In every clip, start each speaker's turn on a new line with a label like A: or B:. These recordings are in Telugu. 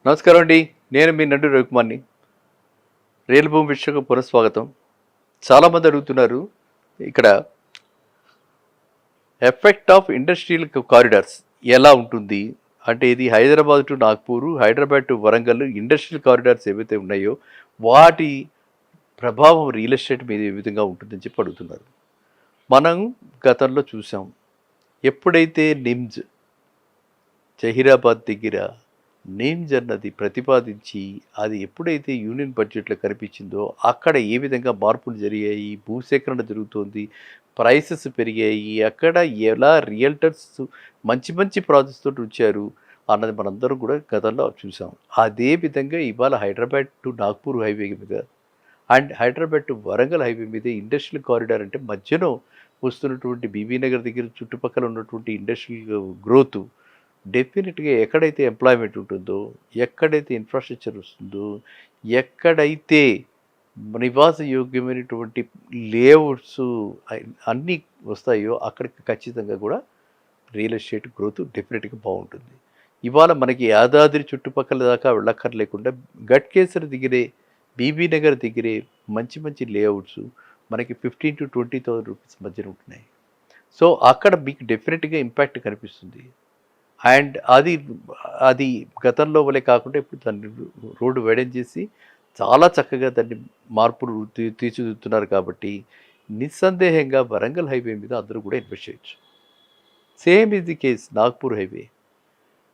A: నమస్కారం అండి. నేను మీ నడ్డు రవికుమార్ని. రియల్ భూమి విషయకు పునఃస్వాగతం. చాలామంది అడుగుతున్నారు ఇక్కడ ఎఫెక్ట్ ఆఫ్ ఇండస్ట్రియల్ కారిడార్స్ ఎలా ఉంటుంది అంటే, ఇది Hyderabad to Nagpur, Hyderabad to Warangal industrial corridors ఏవైతే ఉన్నాయో వాటి ప్రభావం రియల్ ఎస్టేట్ మీద ఏ విధంగా ఉంటుందని చెప్పి అడుగుతున్నారు. మనం గతంలో చూసాం, ఎప్పుడైతే నిమ్స్ జహీరాబాద్ దగ్గర నేమ్స్ అన్నది ప్రతిపాదించి అది ఎప్పుడైతే యూనియన్ బడ్జెట్లో కనిపించిందో అక్కడ ఏ విధంగా మార్పులు జరిగాయి, భూసేకరణ జరుగుతోంది, ప్రైసెస్ పెరిగాయి, అక్కడ ఎలా రియల్టర్స్ మంచి మంచి ప్రాజెక్ట్స్ తోటి వచ్చారు అన్నది మనందరం కూడా గతంలో చూసాం. అదే విధంగా ఇవాళ హైదరాబాద్ టు నాగ్పూర్ హైవే మీద and Hyderabad to Warangal highway మీద ఇండస్ట్రియల్ కారిడార్ అంటే మధ్యలో వస్తున్నటువంటి బీబీ నగర్ దగ్గర చుట్టుపక్కల ఉన్నటువంటి ఇండస్ట్రియల్ గ్రోత్ డెఫినెట్గా ఎక్కడైతే ఎంప్లాయ్మెంట్ ఉంటుందో, ఎక్కడైతే ఇన్ఫ్రాస్ట్రక్చర్ వస్తుందో, ఎక్కడైతే నివాసయోగ్యమైనటువంటి లేఅవుట్స్ అన్నీ వస్తాయో అక్కడికి ఖచ్చితంగా కూడా రియల్ ఎస్టేట్ గ్రోత్ డెఫినెట్గా బాగుంటుంది. ఇవాళ మనకి యాదాద్రి చుట్టుపక్కల దాకా వెళ్ళక్కర్లేకుండా గట్కేసర్ దగ్గరే, బీబీ నగర్ దగ్గరే మంచి మంచి లేఅవుట్స్ మనకి 15,000 to 20,000 రూపీస్ మధ్యన ఉంటున్నాయి. సో అక్కడ మీకు డెఫినెట్గా ఇంపాక్ట్ కనిపిస్తుంది. అండ్ అది అది గతంలో వలె కాకుండా ఇప్పుడు దాన్ని రోడ్డు వైడెన్ చేసి చాలా చక్కగా దాన్ని మార్పులు తీర్చిదిద్దుతున్నారు. కాబట్టి నిస్సందేహంగా వరంగల్ హైవే మీద అందరూ కూడా ఇన్వెస్ట్ చేయొచ్చు. సేమ్ ఇది case Nagpur highway.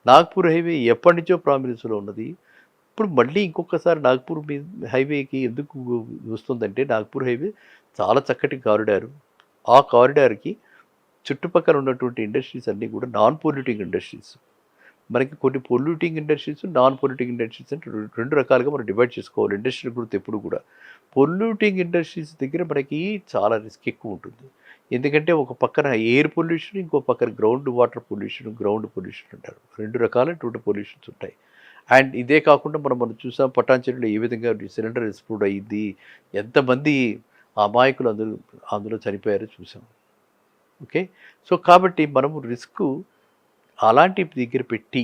A: Nagpur highway ఎప్పటి నుంచో ప్రామినెన్స్లో ఉన్నది. ఇప్పుడు మళ్ళీ ఇంకొకసారి నాగ్పూర్ హైవేకి ఎందుకు వస్తుందంటే, నాగ్పూర్ హైవే చాలా చక్కటి కారిడారు. ఆ కారిడార్కి చుట్టుపక్కల ఉన్నటువంటి ఇండస్ట్రీస్ అన్నీ కూడా నాన్ పొల్యూటింగ్ ఇండస్ట్రీస్. మనకి కొన్ని polluting industries, non polluting industries అంటే రెండు రకాలుగా మనం డివైడ్ చేసుకోవాలి. ఇండస్ట్రియల్ గ్రోత్ ఎప్పుడు కూడా పొల్యూటింగ్ ఇండస్ట్రీస్ దగ్గర మనకి చాలా రిస్క్ ఎక్కువ ఉంటుంది. ఎందుకంటే ఒక పక్కన ఎయిర్ పొల్యూషన్, ఇంకో పక్కన ground water pollution, ground pollution అంటారు. రెండు రకాలైనటువంటి పొల్యూషన్స్ ఉంటాయి. అండ్ ఇదే కాకుండా మనం చూసాం పటాన్చెరులో ఏ విధంగా సిలిండర్ ఎక్స్ప్లోడ్ అయ్యింది, ఎంతమంది అమాయకులు అందులో చనిపోయారో చూసాం. ఓకే. సో కాబట్టి మనము అలాంటి దగ్గర పెట్టి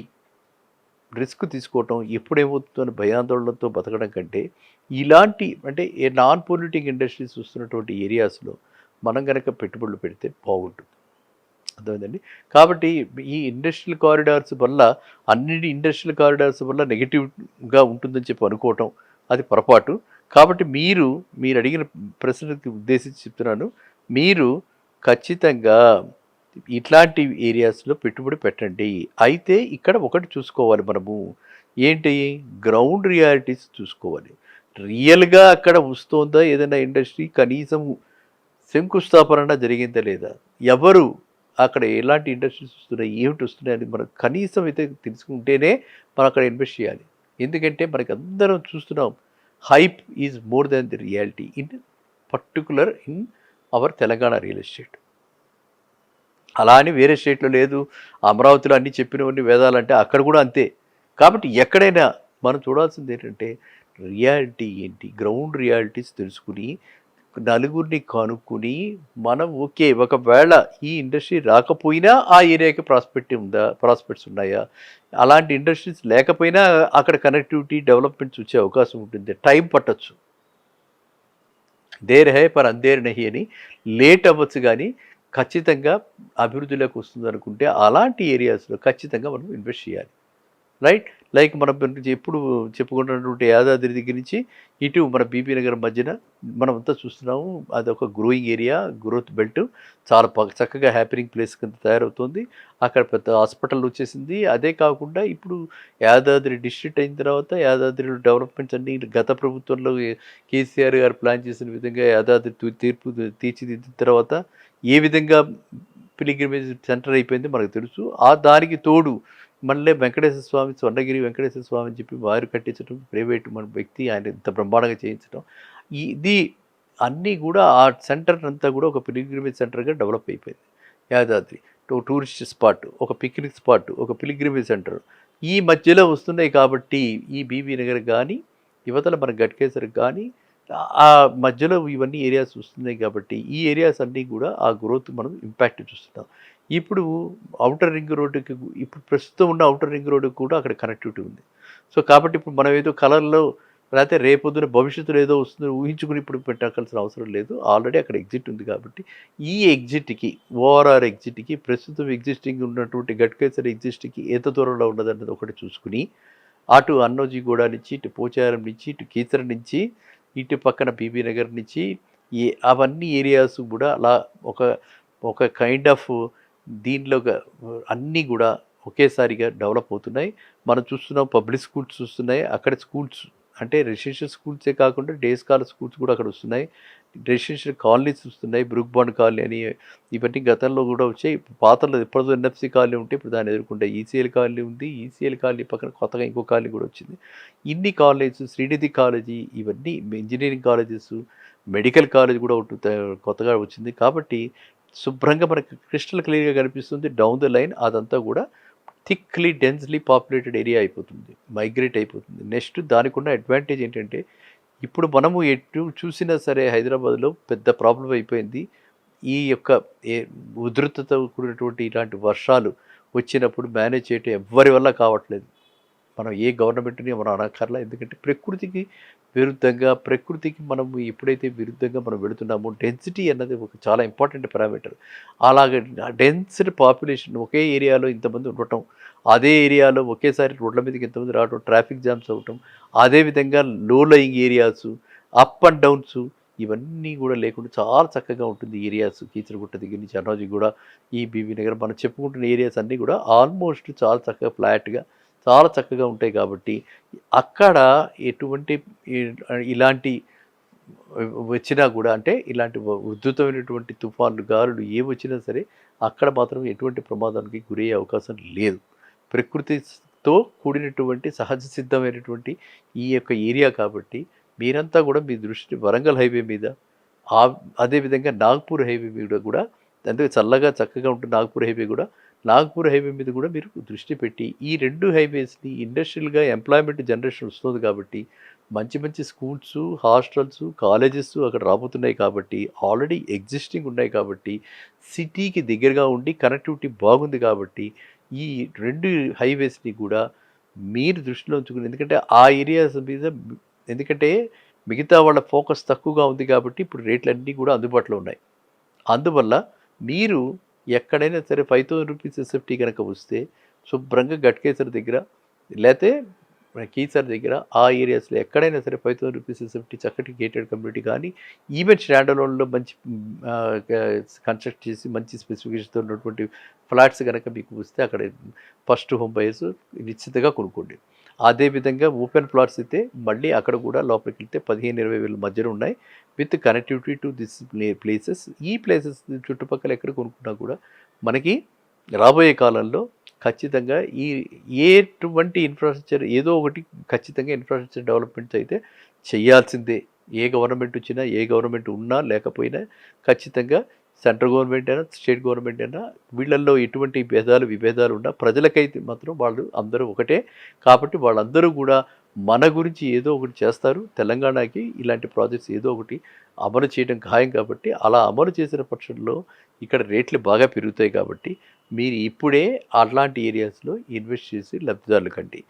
A: రిస్క్ తీసుకోవటం ఎప్పుడేమవుతుందని భయాందోళనతో బతకడం కంటే, ఇలాంటి అంటే నాన్ పొల్యూటింగ్ ఇండస్ట్రీస్ వస్తున్నటువంటి ఏరియాస్లో మనం కనుక పెట్టుబడులు పెడితే బాగుంటుంది. అర్థమైందండి. కాబట్టి ఈ ఇండస్ట్రియల్ కారిడార్స్ వల్ల, అన్నిటి ఇండస్ట్రియల్ కారిడార్స్ వల్ల నెగిటివ్గా ఉంటుందని చెప్పి అనుకోవటం అది పొరపాటు. కాబట్టి మీరు అడిగిన ప్రశ్నకి ఉద్దేశించి చెప్తున్నాను. మీరు ఖచ్చితంగా ఇట్లాంటి ఏరియాస్లో పెట్టుబడి పెట్టండి. అయితే ఇక్కడ ఒకటి చూసుకోవాలి మనము, ఏంటి, గ్రౌండ్ రియాలిటీస్ చూసుకోవాలి. రియల్గా అక్కడ వస్తుందా ఏదైనా ఇండస్ట్రీ, కనీసం శంకుస్థాపన జరిగిందా లేదా, ఎవరు అక్కడ ఎలాంటి ఇండస్ట్రీస్ వస్తున్నాయి, ఏమిటి వస్తున్నాయి అని మనం కనీసం అయితే తెలుసుకుంటేనే మనం అక్కడ ఇన్వెస్ట్ చేయాలి. ఎందుకంటే మనకి అందరం చూస్తున్నాం, hype is more than the reality in particular in our Telangana real estate. అలా అని వేరే స్టేట్లో లేదు. అమరావతిలో అన్నీ చెప్పినవన్నీ వేదాలంటే అక్కడ కూడా అంతే. కాబట్టి ఎక్కడైనా మనం చూడాల్సింది ఏంటంటే, రియాలిటీ ఏంటి, గ్రౌండ్ రియాలిటీస్ తెలుసుకుని నలుగురిని కనుక్కుని మనం ఓకే, ఒకవేళ ఈ ఇండస్ట్రీ రాకపోయినా ఆ ఏరియాకి ప్రాస్పెక్ట్స్ ఉన్నాయా, అలాంటి ఇండస్ట్రీస్ లేకపోయినా అక్కడ కనెక్టివిటీ డెవలప్మెంట్స్ వచ్చే అవకాశం ఉంటుంది. టైం పట్టచ్చు, దేర్ హై పర్ అందేర్ నహి అని లేట్ అవ్వచ్చు, కానీ ఖచ్చితంగా అభివృద్ధిలోకి వస్తుంది అనుకుంటే అలాంటి ఏరియాస్లో ఖచ్చితంగా మనం ఇన్వెస్ట్ చేయాలి. రైట్. లైక్ మనం ఎప్పుడు చెప్పుకుంటున్నటువంటి యాదాద్రి దగ్గర నుంచి ఇటు మన బీబీ నగర్ మధ్యన మనమంతా చూస్తున్నాము. అదొక గ్రోయింగ్ ఏరియా, గ్రోత్ బెల్ట్, చాలా చక్కగా హ్యాపీనింగ్ ప్లేస్ కింద తయారవుతుంది. అక్కడ పెద్ద హాస్పిటల్ వచ్చేసింది. అదే కాకుండా ఇప్పుడు యాదాద్రి డిస్ట్రిక్ట్ అయిన తర్వాత యాదాద్రి డెవలప్మెంట్స్ అన్నీ గత ప్రభుత్వంలో కేసీఆర్ గారు ప్లాన్ చేసిన విధంగా యాదాద్రి తీర్చిదిద్దిన తర్వాత ఏ విధంగా పిలిగ్రిమేజ్ సెంటర్ అయిపోయింది మనకు తెలుసు. దానికి తోడు మళ్ళీ వెంకటేశ్వర స్వామి, స్వర్ణగిరి వెంకటేశ్వర స్వామి అని చెప్పి వారు కట్టించడం, ప్రైవేట్ మన వ్యక్తి ఆయన ఇంత బ్రహ్మాండంగా చేయించడం, ఇది అన్నీ కూడా ఆ సెంటర్ అంతా కూడా ఒక పిలిగ్రిమేజ్ సెంటర్గా డెవలప్ అయిపోయింది. యాదాద్రి టూరిస్ట్ స్పాట్, ఒక పిక్నిక్ స్పాట్, ఒక పిలిగ్రిమేజ్ సెంటర్ ఈ మధ్యలో వస్తున్నాయి. కాబట్టి ఈ బీబీ నగర్ కానీ, యువతల మన గట్కేసరికి కానీ ఆ మధ్యలో ఇవన్నీ ఏరియాస్ వస్తున్నాయి. కాబట్టి ఈ ఏరియాస్ అన్నీ కూడా ఆ గ్రోత్ మనం ఇంపాక్ట్ చూస్తున్నాం. ఇప్పుడు ఔటర్ రింగ్ రోడ్డుకి ఇప్పుడు ప్రస్తుతం ఉన్న ఔటర్ రింగ్ రోడ్డుకి కూడా అక్కడ కనెక్టివిటీ ఉంది. సో, కాబట్టి ఇప్పుడు మనం ఏదో కలల్లో లేతే రేపొద్దున భవిష్యత్తులో ఏదో వస్తుందని ఊహించుకుని ఇప్పుడు పెట్టాల్సిన అవసరం లేదు. ఆల్రెడీ అక్కడ ఎగ్జిట్ ఉంది కాబట్టి, ఈ ఎగ్జిట్‌కి ఓఆర్ఆర్ ఎగ్జిట్‌కి ప్రస్తుతం ఎగ్జిస్టింగ్ ఉన్నటువంటి గట్కేసర్ ఎగ్జిస్ట్‌కి ఎంత దూరంలో ఉన్నదన్నది ఒకటి చూసుకొని, అటు అన్నోజీగూడ నుంచి, ఇటు పోచారం నుంచి, ఇటు కీసర నుంచి, ఇటు పక్కన బీబీ నగర్ నుంచి అవన్నీ ఏరియాస్ గూడా అలా ఒక ఒక కైండ్ ఆఫ్ దీనిలో అన్నీ గూడా ఒకేసారిగా డెవలప్ అవుతున్నాయి. మనం చూస్తున్నాం పబ్లిక్ స్కూల్స్ వస్తున్నాయి. అక్కడ స్కూల్స్ అంటే రెసిడెన్షియల్ స్కూల్సే కాకుండా డే స్కాలర్ స్కూల్స్ కూడా అక్కడ వస్తున్నాయి. రెసిడెన్షియల్ కాలనీస్ వస్తున్నాయి. బ్రూక్ బాండ్ కాలనీ అని ఇవన్నీ గతంలో కూడా వచ్చాయి. పాతలో ఎప్పటిదో ఎన్ఎఫ్సి కాలనీ ఉంటే ఇప్పుడు దాన్ని ఎదుర్కొంటే ఈసీఎల్ కాలనీ ఉంది. ఈసీఎల్ కాలనీ పక్కన కొత్తగా ఇంకో కాలనీ కూడా వచ్చింది. ఇన్ని కాలేజెస్ శ్రీనిధి కాలేజీ ఇవన్నీ ఇంజినీరింగ్ కాలేజెస్, మెడికల్ కాలేజ్ కూడా ఒకటి కొత్తగా వచ్చింది. కాబట్టి శుభ్రంగా మనకి క్రిస్టల్ క్లియర్‌గా కనిపిస్తుంది. డౌన్ ద లైన్ అదంతా కూడా థిక్‌లీ, డెన్స్‌లీ పాపులేటెడ్ ఏరియా అయిపోతుంది. మైగ్రేట్ అయిపోతుంది. నెక్స్ట్ దానికున్న అడ్వాంటేజ్ ఏంటంటే, ఇప్పుడు మనము ఎటు చూసినా సరే హైదరాబాద్‌లో పెద్ద ప్రాబ్లమ్ అయిపోయింది. ఈ యొక్క ఏ ఉధృతతో కూడినటువంటి ఇలాంటి వర్షాలు వచ్చినప్పుడు మేనేజ్ చేయటం ఎవ్వరి వల్ల కావట్లేదు. మనం ఏ గవర్నమెంట్‌ని మనం అనక్కర్లా. ఎందుకంటే ప్రకృతికి విరుద్ధంగా, ప్రకృతికి మనము ఎప్పుడైతే విరుద్ధంగా మనం వెళుతున్నామో డెన్సిటీ అన్నది ఒక చాలా ఇంపార్టెంట్ పారామీటర్. అలాగే డెన్స్డ్ పాపులేషన్ ఒకే ఏరియాలో ఇంతమంది ఉండటం, అదే ఏరియాలో ఒకేసారి రోడ్ల మీదకి ఇంతమంది రావటం, ట్రాఫిక్ జామ్స్ అవ్వటం, అదేవిధంగా లో lying areas, up and downs ఇవన్నీ కూడా లేకుండా చాలా చక్కగా ఉంటుంది ఏరియాస్. కీచరగుట్ట దగ్గర నుంచి అన్నాజీగూడ, ఈ బీబీ నగర్ మనం చెప్పుకుంటున్న ఏరియాస్ అన్నీ కూడా ఆల్మోస్ట్ చాలా చక్కగా ఫ్లాట్‌గా చాలా చక్కగా ఉంటాయి కాబట్టి, అక్కడ ఎటువంటి ఇలాంటి వచ్చినా కూడా అంటే ఇలాంటి ఉధృతమైనటువంటి తుఫాన్లు, గాలులు ఏవొచ్చినా సరే అక్కడ మాత్రం ఎటువంటి ప్రమాదానికి గురయ్యే అవకాశం లేదు. ప్రకృతితో కూడినటువంటి సహజ సిద్ధమైనటువంటి ఈ యొక్క ఏరియా కాబట్టి మీరంతా కూడా మీ దృష్టి వరంగల్ హైవే మీద అదేవిధంగా నాగ్పూర్ హైవే మీద కూడా అంటే చల్లగా చక్కగా ఉంటుంది నాగ్పూర్ హైవే కూడా. నాగ్పూర్ హైవే మీద కూడా మీరు దృష్టి పెట్టి ఈ 2 హైవేస్‌ని ఇండస్ట్రియల్‌గా ఎంప్లాయ్‌మెంట్ జనరేషన్ వస్తుంది కాబట్టి మంచి మంచి స్కూల్స్, హాస్టల్స్, కాలేజెస్ అక్కడ రాబోతున్నాయి కాబట్టి ఆల్రెడీ ఎగ్జిస్టింగ్ ఉన్నాయి కాబట్టి సిటీకి దగ్గరగా ఉండి కనెక్టివిటీ బాగుంది కాబట్టి ఈ 2 హైవేస్‌ని కూడా మీరు దృష్టిలో ఉంచుకుని ఎందుకంటే ఆ ఏరియాస్ మీద ఎందుకంటే మిగతా వాళ్ళ ఫోకస్ తక్కువగా ఉంది కాబట్టి ఇప్పుడు రేట్లన్నీ కూడా అందుబాటులో ఉన్నాయి. అందువల్ల మీరు ఎక్కడైనా సరే 5,000 రూపీస్ ఎస్ఎఫ్టీ గనక వస్తే శుభ్రంగా గట్కేసర్ దగ్గర లేతే కీసర్ దగ్గర ఆ ఏరియాస్‌లో ఎక్కడైనా సరే 5,000 రూపీస్ ఎస్ఎఫ్టీ చక్కటి గేటెడ్ కమ్యూనిటీ కానీ ఈవెన్ స్టాండ్ అలోన్‌లో మంచి కన్స్ట్రక్ట్ చేసి మంచి స్పెసిఫికేషన్‌తో ఉన్నటువంటి ఫ్లాట్స్ గనక మీకు వస్తే అక్కడ ఫస్ట్ హోమ్ బయర్స్ నిశ్చితంగా కొనుక్కోండి. అదేవిధంగా ఓపెన్ ప్లాట్స్ అయితే మళ్ళీ అక్కడ కూడా లోపలికి వెళ్తే 15,000-20,000 వేల మధ్యన ఉన్నాయి. With connectivity to this places. ఈ ప్లేసెస్ చుట్టుపక్కల ఎక్కడ కొనుక్కున్నా కూడా మనకి రాబోయే కాలంలో ఖచ్చితంగా ఎటువంటి ఇన్ఫ్రాస్ట్రక్చర్ ఏదో ఒకటి ఖచ్చితంగా ఇన్ఫ్రాస్ట్రక్చర్ డెవలప్మెంట్స్ అయితే చేయాల్సిందే. ఏ గవర్నమెంట్ వచ్చినా, ఏ గవర్నమెంట్ ఉన్నా లేకపోయినా ఖచ్చితంగా సెంట్రల్ గవర్నమెంట్ అయినా, స్టేట్ గవర్నమెంట్ అయినా వీళ్ళల్లో ఎటువంటి భేదాలు, విభేదాలు ఉన్నా ప్రజలకైతే మాత్రం వాళ్ళు అందరూ ఒకటే. కాబట్టి వాళ్ళందరూ కూడా మన గురించి ఏదో ఒకటి చేస్తారు. తెలంగాణకి ఇలాంటి ప్రాజెక్ట్స్ ఏదో ఒకటి అమలు చేయడం ఖాయం కాబట్టి అలా అమలు చేసిన పక్షంలో ఇక్కడ రేట్లు బాగా పెరుగుతాయి కాబట్టి మీరు ఇప్పుడే అట్లాంటి ఏరియాస్‌లో ఇన్వెస్ట్ చేసి లబ్ధిదారులు కండి.